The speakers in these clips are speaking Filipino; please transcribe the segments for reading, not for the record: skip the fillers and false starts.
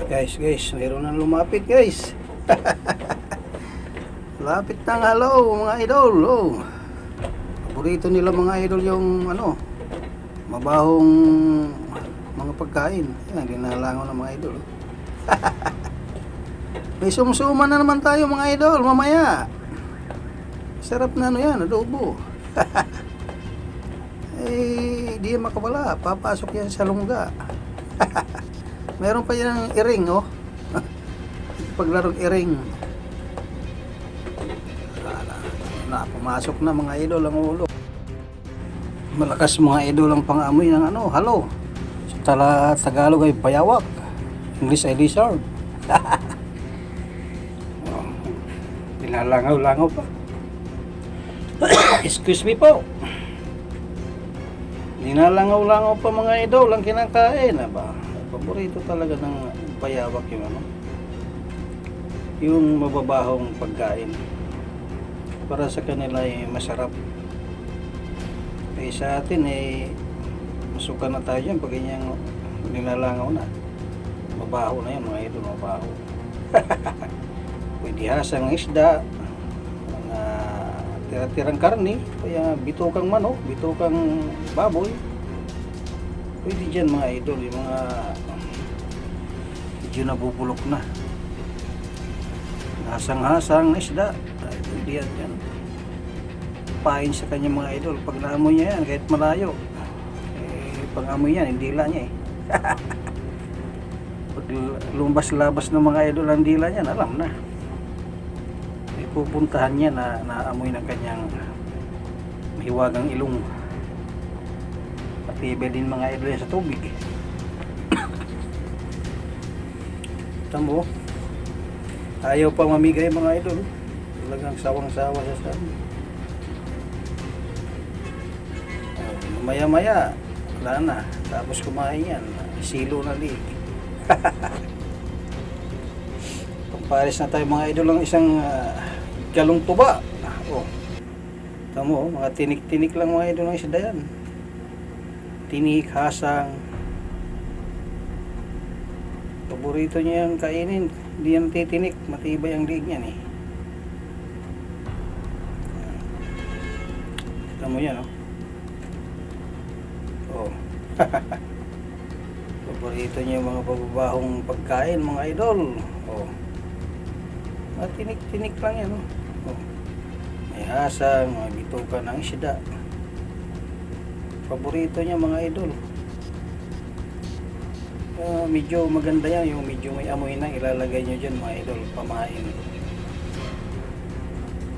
Guys, mayroon nang lumapit guys. Lapit ng hello mga idol. Oh. Paborito nila mga idol yung ano, mabahong mga pagkain. Yan, ginalangon ng mga idol. May sumsuma na naman tayo mga idol mamaya. Sarap na ano yan, adobo. Eh, di yan makawala. Papasok yan sa lungga. Meron pa yan iring, oh. Paglarong iring. Pumasok na mga idol ang ulo. Malakas mga idol ang pang-amoy ng ano, halo. Sa Tagalog ay bayawak. English ay lizard. Nilalangaw-langaw pa. Excuse me po. Nilalangaw-langaw pa mga idol ang kinakain. Aba, paborito talaga ng bayawak yung ano. Yung mababahong pagkain. Para sa kanila ay masarap. Eh sa atin eh masukan na tayo yan pag ganyan nilalangaw na. Mabaho na yan mga idol, mabaho. Pwede hasang isda, mga tira-tirang karne, kaya bitukang manok, bitukang baboy. Pwede dyan mga idol, yung mga medyo nabubulok na. Hasang-hasang isda, pwede yan dyan. Pain sa kanya mga idol, pag naamoy niya yan, kahit malayo, eh, pag amoy yan, hindi dila niya eh. Pag lumbas-labas ng mga idol ang dila niyan, alam na. May pupuntahan niya na naamoy ng kanyang mahiwagang ilong. Patibay din mga idol yan sa tubig. Tamo, ayaw pa mamigay mga idol. Talagang sawang-sawa siya sa amin. Maya-maya, wala na. Tapos kumain yan. Silo na lig. Pampares na tayo mga idol ng isang galong tuba. Oh. Tamo, mga tinik-tinik lang mga idol ng isda yan. Tinik, hasang. Paborito niya yung kainin. Hindi yan titinik. Matibay ang liig niyan eh. Tamo yan oh. Oh. Paborito niya yung mga bababahong pagkain mga idol. Oh. Tinik-tinik lang yan. Oh. May hasang, may bituka ng isda. Paborito niya mga idol. Medyo maganda yan. Yung medyo may amoy na ilalagay nyo dyan mga idol. Pamain.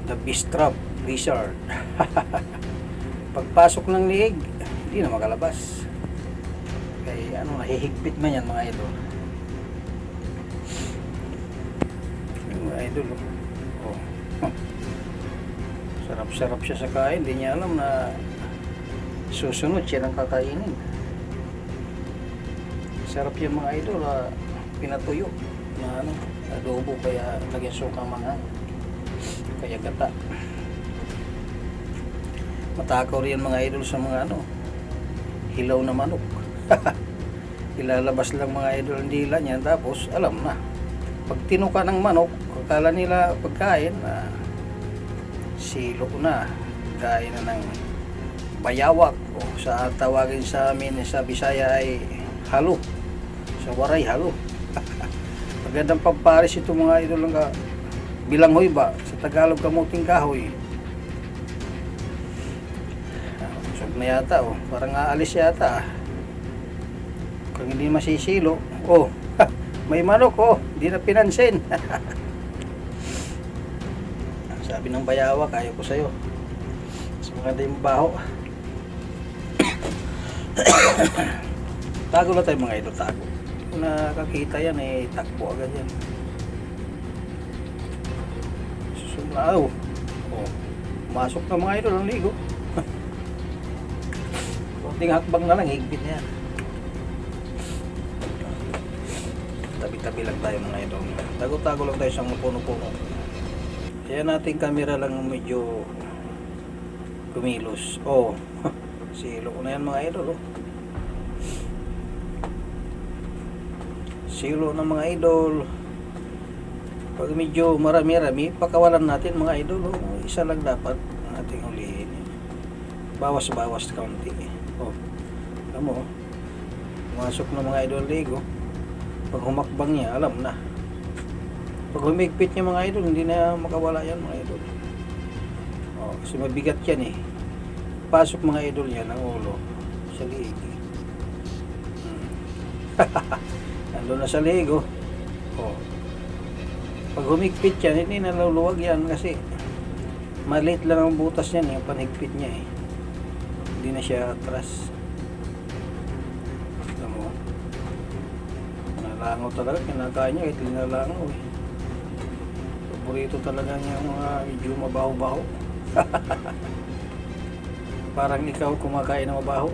The Bistrap Lizard. Pagpasok ng liig, hindi na makalabas. Kaya ano, nahihigpit man yan mga idol. Yung mga idol oh. Sarap-sarap siya sa kain. Hindi niya alam na susunod siya ng kakainin. Sarap yung mga idol, pinatuyo na ano, adobo, kaya lagyan sukang mga kaya gata. Matakaw rin mga idol sa mga ano, hilaw na manok. Ilalabas lang mga idol ang dila niyan, tapos alam na. Pag tinuka ng manok, akala nila pagkain, silo na. Kain na ng bayawak, o sa tawagin sa amin sa Bisaya ay halo. Sa Waray, halo. Magandang pamparis ito mga idol ng bilanghoy ba? Sa Tagalog, kamuting kahoy. Busog na yata oh. Parang aalis yata. Kung hindi masisilo, oh, may manok oh, hindi na pinansin. Sabi ng bayawak, ayaw ko sa'yo. Mas maganda yung baho. Tago lang tayo mga idol, tago. Kung nakakita yan eh, takbo agad yan. Susunlaw. Oh, masok na mga idol ang ligo. Kunting hakbang na lang, higpit na yan. Tabi-tabi lang tayo mga idol. Tago-tago lang tayo sa puno-puno. Kaya nating camera lang medyo kumilos. Oh, silo ko na yan mga idol oh. Silo ng mga idol. Pag medyo marami-rami, pakawalan natin mga idol. Isa lang dapat nating hulihin. Bawas-bawas kaunti. Alam mo, pumasok ng mga idol ligo. Pag humakbang niya, alam na. Pag humigpit niya mga idol, hindi na makawala yan mga idol. Kasi mabigat yan eh. Pasok mga idol yan ang ulo sa liig. Ando na sa liig Pag humigpit yan, hindi naluluwag yan kasi maliit lang ang butas niyan, yung panhigpit niya eh. Hindi na siya atras. Alam mo, nalangaw talaga, kinakain niya kahit linalangaw eh. Paborito talaga niya yung mga medyo mabaho-baho. Parang ikaw kumakain ng mabaho.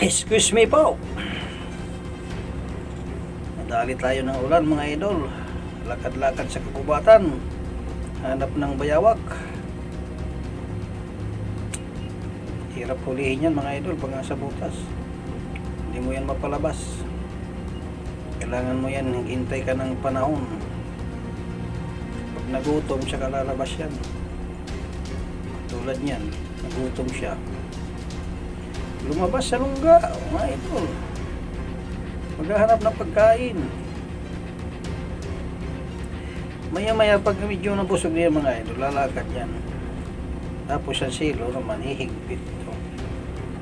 Excuse me po. Nadali tayo ng ulan mga idol. Lakad-lakad sa kagubatan, hanap ng bayawak. Hirap hulihin yan mga idol pag nasa butas. Hindi mo yan mapalabas. Kailangan mo yan, hintay ka ng panahon. Pag nagutom siya, kalalabas yan. Tulad niyan, nagutom siya, lumabas sa lungga mga idol, maghahanap ng pagkain. Maya-maya pag medyo nabusog niya mga idol, lalakad yan. Tapos ang silo naman, hihigpit.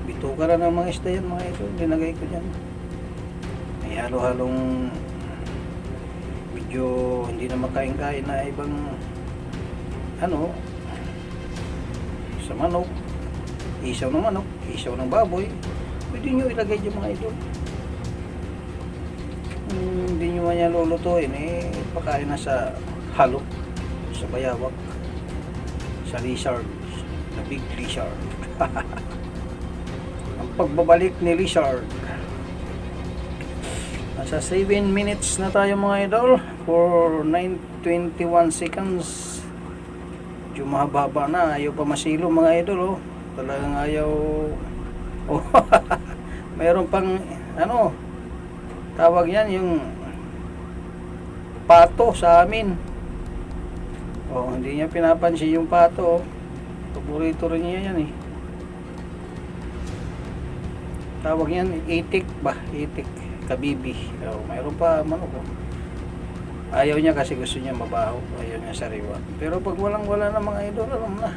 Bito ka lang ng mga isda yan mga idol, dinagay ko dyan. May halo-halong medyo hindi na makain-kain na ibang sa manok, isaw ng manok, isaw ng baboy. Pwede nyo ilagay dyan mga idol. Hindi nyo man yan lulutuin pakain na sa halo, sa bayawak, sa lizard, na big lizard. Ang pagbabalik ni lizard. Nasa 7 minutes na tayo mga idol for 9:21 seconds. Medyo mahaba na, ayaw pa masilo mga idol talagang ayaw. Mayroon pang tawag yan, yung pato sa amin. Hindi niya pinapansin yung pato. Paborito rin niya yan eh. Tawag yan itik ba, itik, kabibi. Mayroon pa manok Ayaw niya kasi gusto niya mabaho, ayaw niya sariwa. Pero pag walang-wala na mga idol, alam na.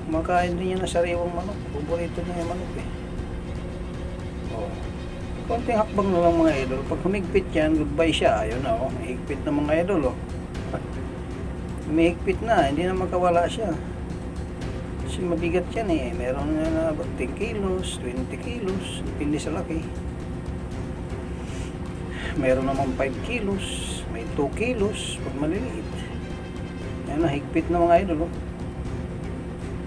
Kumakain din niya na sariwang manok. Paborito niya yung manok eh. Konting hakbang na lang mga idol. Pag humigpit yan, goodbye siya. Ayun na higpit na mga idol Humihigpit na, hindi na makawala siya. Kasi mabigat yan eh. Meron na 10 kilos, 20 kilos, depende sa laki. Meron naman 5 kilos, may 2 kilos pag maliliit. Yan na, higpit na mga idol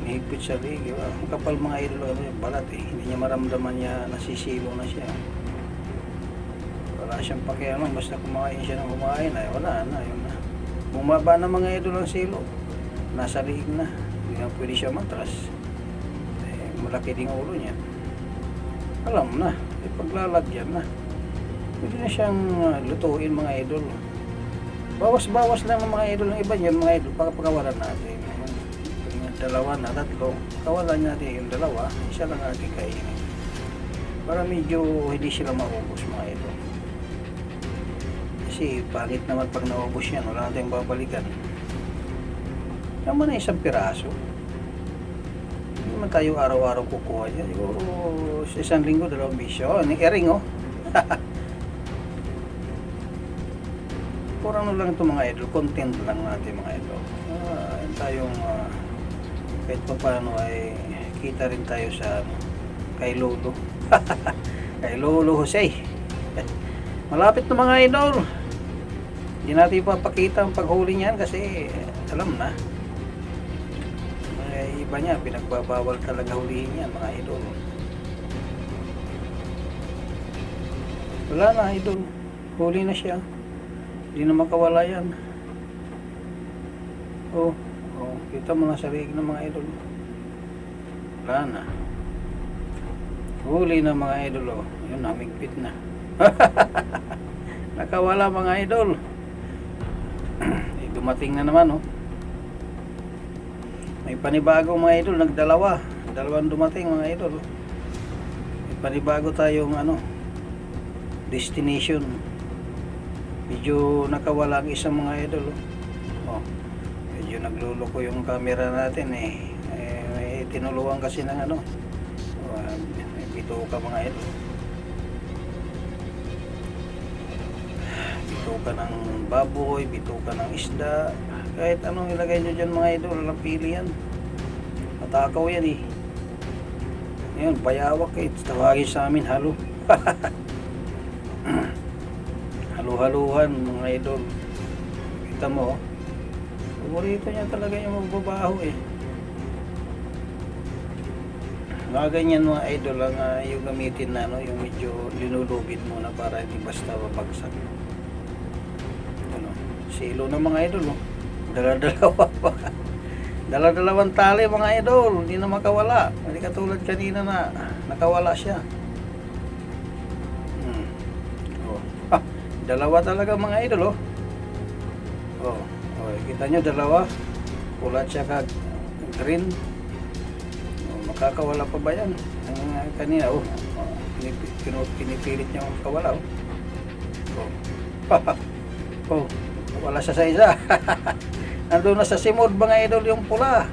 may higpit sa liig. Ang kapal mga idol yung balat eh. Hindi niya maramdaman niya, nasisilo na siya. Wala siyang pakialam, basta kumain siya ng kumain ay wala na, yun na. Bumaba na mga idol ang silo, nasa liig na, hindi na pwede siya matras. Malaki din ang ulo niya. Alam na, paglalagyan na, pwede na siyang lutuin mga idol. Bawas-bawas lang ng mga idol ng iba niyan mga idol, pagkawalan natin. Yung dalawa na, tatlo, kawalan natin yung dalawa, isa lang natin kainin. Para medyo hindi sila maubos mga idol. Kasi pangit naman pag naubos yan, wala natin babalikan. Naman na isang piraso. Hindi naman tayo araw-araw kukuha yan. Siguro sa isang linggo, 2 bisyo. Ering Puro lang ito mga idol, content lang natin mga idol. Tayong kahit pa paano ay kita rin tayo sa kay Lolo. Kay Lolo Jose. Malapit na mga idol. Hindi natin ipapakita ang paghuli niyan kasi alam na. Iba niya, pinagbabawal talaga hulihin yan mga idol. Wala na idol, huli na siya. Hindi na makawala yan. Kita mo na sa liig ng mga idol. Wala na. Huli na mga idol, oh. Yun, namigpit na. Nakawala mga idol. Dumating na naman, oh. May panibagong mga idol, dalawang dumating mga idol, oh. May panibago tayong destination. Medyo nakawala ang isang mga idol, oh. Medyo nagluloko yung camera natin, may tinuluan kasi ng may bituka mga idol. Bituka ng baboy, bituka ng isda, kahit anong ilagay nyo dyan mga idol, walang pili yan. Matakaw yan eh. Ngayon, bayawak tawagin sa amin, halo. Halo-haluhan mga idol. Kita mo, paborito niya talaga yung magbabaho eh. Mga ganyan mga idol lang yung gamitin na yung medyo linulubid muna para hindi basta babagsak. Silo ng mga idol, oh. Dala-dalawa pa. Dala-dalawang tali mga idol, hindi na makawala. Hindi katulad kanina na nakawala siya. Dalawa talaga mga idol, oh. Kita nyo dalawa, pula tsaka green. Makakawala pa ba yan? Kanina, pinipilit niya makawala, oh. Wala siya sa isa. Nandun na sa simod mga idol yung pula.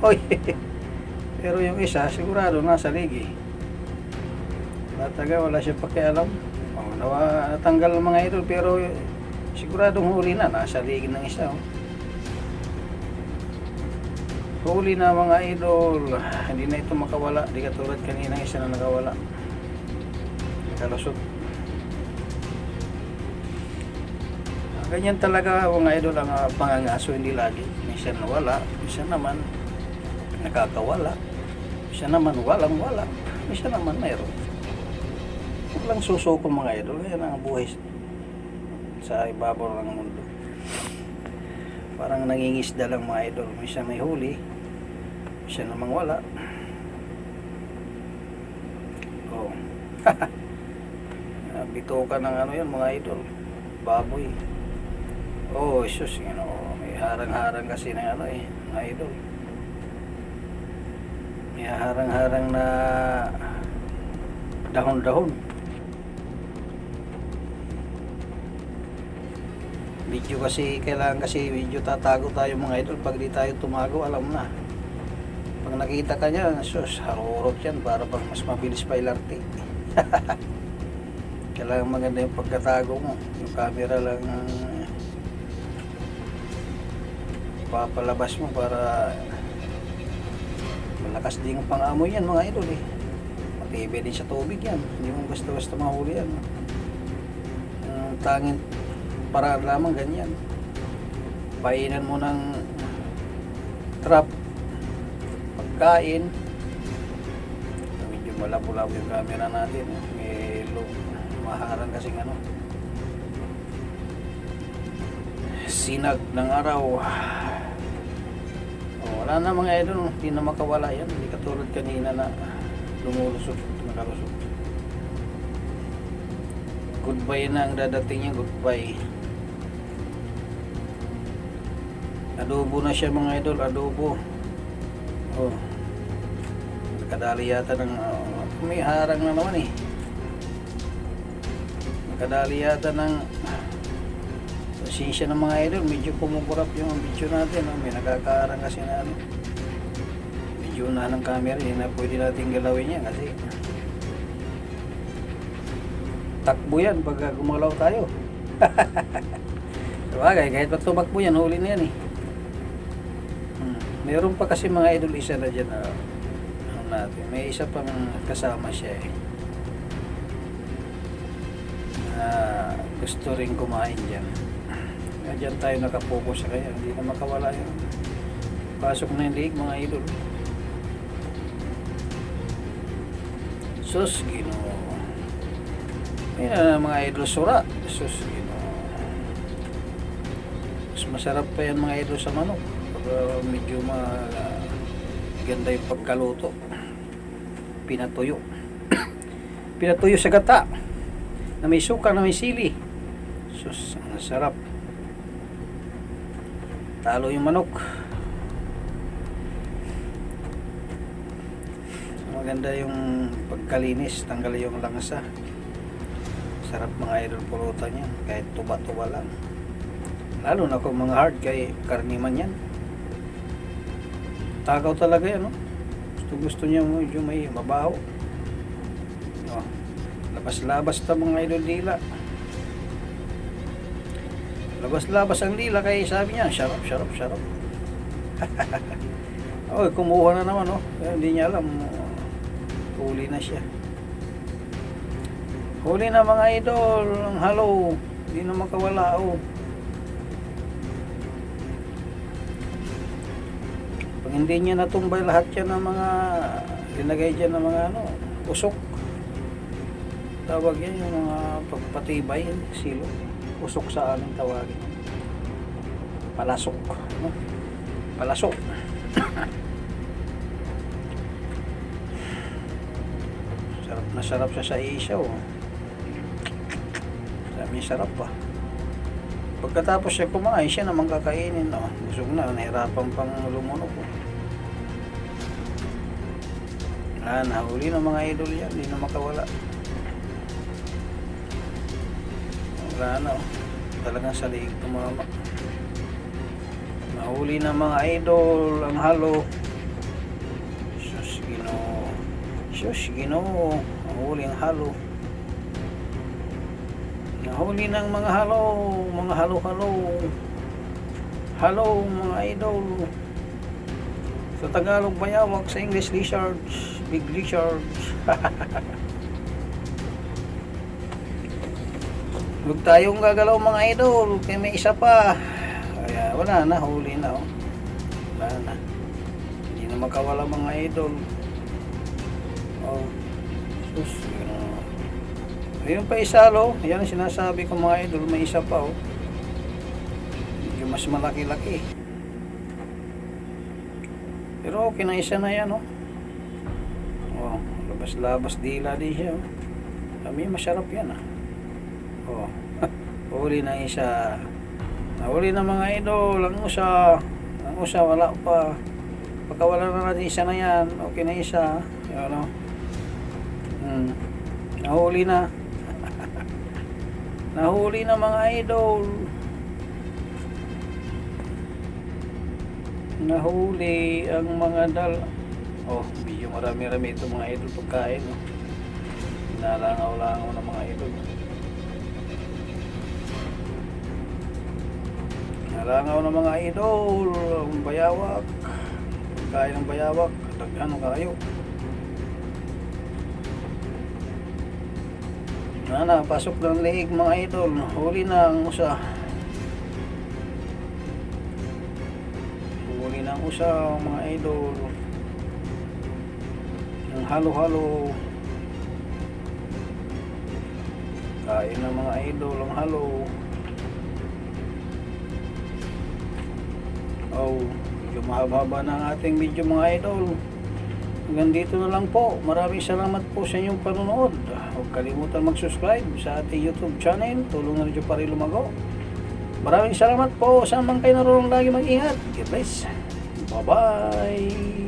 Oy. Pero yung isa sigurado nasa ligi. Wala siya pakialam. Natanggal mga idol pero siguradong huli na, nasa ligi ng isa, oh. Huli na mga idol. Hindi na ito makawala. Di katulad kanina isa na nakawala. Nakalusot. Ganyan talaga mga idol ang pangangaso, hindi lagi. Minsan nawala, minsan naman nakakawala, minsan naman walang-wala, minsan naman mayroon. Huwag lang susuko mga idol. Yan ang buhay sa ibabaw ng mundo. Parang nangingisda lang mga idol. Minsan may huli, minsan naman wala. Bituka ng yan mga idol, baboy. Sus, may harang-harang kasi ng mga idol. May harang-harang na dahon-dahon. Video kasi, kailangan kasi video tatago tayo mga idol. Pag di tayo tumago, alam na. Pag nakita ka niya, sus, harurot yan para pag mas mabilis pa ilarte. Kailangan maganda yung pagkatago mo. Yung camera lang papalabas mo para malakas din ang pangamoy yan mga idol eh. Matibay din sa tubig yan. Hindi mo basta-basta mahuli yan. Tanging paraan lamang ganyan. Painan mo ng trap, pagkain. Medyo malabo-labo yung camera natin. May maharang kasing sinag ng araw. Wala na mga idol, hindi na makawala yan. Hindi katulad kanina na lumulusot, nakalusot. Goodbye na ang dadating niya, goodbye. Adobo na siya mga idol, adobo. Nakadali yata ng may harang na naman eh. Nakadali yata ng pasensya ng mga idol, medyo pumukurap yung video natin, may nakakaarang kasi na medyo na ng camera, hindi na pwede natin galawin yan kasi takbo yan pag gumalaw tayo. Sabagay, kahit pag tumakbo yan, huli na yan eh. Meron pa kasi mga idol isa na dyan natin, may isa pang kasama siya eh. Gusto rin kumain dyan. Diyan tayo nakapokus kaya hindi na makawala yun. Pasok na yung liig mga idol. Sus, Ginoo. Yan na mga idol, sura. Sus, Ginoo. Mas masarap pa yan mga idol sa manok. Pag medyo Ganda yung pagkaluto. Pinatuyo. Pinatuyo sa gata. Na may suka, na may sili. Sus, ang sarap. Talo yung manok. Maganda yung pagkalinis, tanggal yung langsa. Sarap mga idol pulutan yan, kahit tuba-tuba lang. Lalo na kung mga hard, kay karniman yan. Takaw talaga yan, no? Gusto niya medyo may mabaho. Oh, labas-labas ta mga idol dila. Labas-labas ang dila, kaya sabi niya, sarap. Oh, kumuha na naman, oh. Hindi niya alam, huli na siya. Huli na mga idol, ang halo. Hindi na makawala, oh. Pag hindi niya natumbay lahat yan ng mga linagay dyan ng mga usok. Tawag yan yung mga pagpatibay, silo. Usok sa amin tawagin. Palasok. No? Palasok. Sarap na sarap siya sa isaw. Sabi niya sarap pa. Pagkatapos siya kumain, siya naman kakainin. No? Busog na, nahirapan pang lumunok. Nahuli ng mga idol yan, hindi na makawala. Wala na, oh. Talagang sa liig tumama. Nahuli ng mga idol ang halo. Sus Ginoo, nahuli ang halo. Nahuli ng mga halo, mga halo-halo. Halo mga idol. Sa Tagalog bayawak, sa English lizards, big lizards. Huwag tayong gagalaw mga idol, kaya may isa pa. Kaya wala na, huli na, oh. Wala na. Hindi na makawala mga idol. Oh. Sus, ayun pa isa, lo. Yan ang sinasabi ko mga idol, may isa pa, oh. Medyo mas malaki-laki. Pero okay na isa na yan, oh. Oh, labas-labas dila di siya, oh. Kami masarap yan, ah. Oh, huli na isa. Nahuli na mga idol. Ang usa wala pa. Pagka wala na natin isa na yan, okay na isa. Yan, no? Nahuli na. Nahuli na mga idol. Nahuli ang mga Oh, medyo marami-rami ito mga idol pagkain, no? Nalangaw-langaw ng mga idol. Nalangaw ng mga idol, ang bayawak. Kain ng bayawak, ano kayo? Pasok ng leeg mga idol. Huli na ang usa. Huli na ang usa mga idol. Ang halo-halo. Kain ng mga idol ang halo. Oh, medyo mahaba na ang ating video mga idol. Hanggang dito na lang po. Maraming salamat po sa inyong panonood. Huwag kalimutan mag-subscribe sa ating YouTube channel. Tulungan niyo pa rin lumago. Maraming salamat po. Saan man kayo naroon, lagi mag-ingat. God bless. Bye-bye.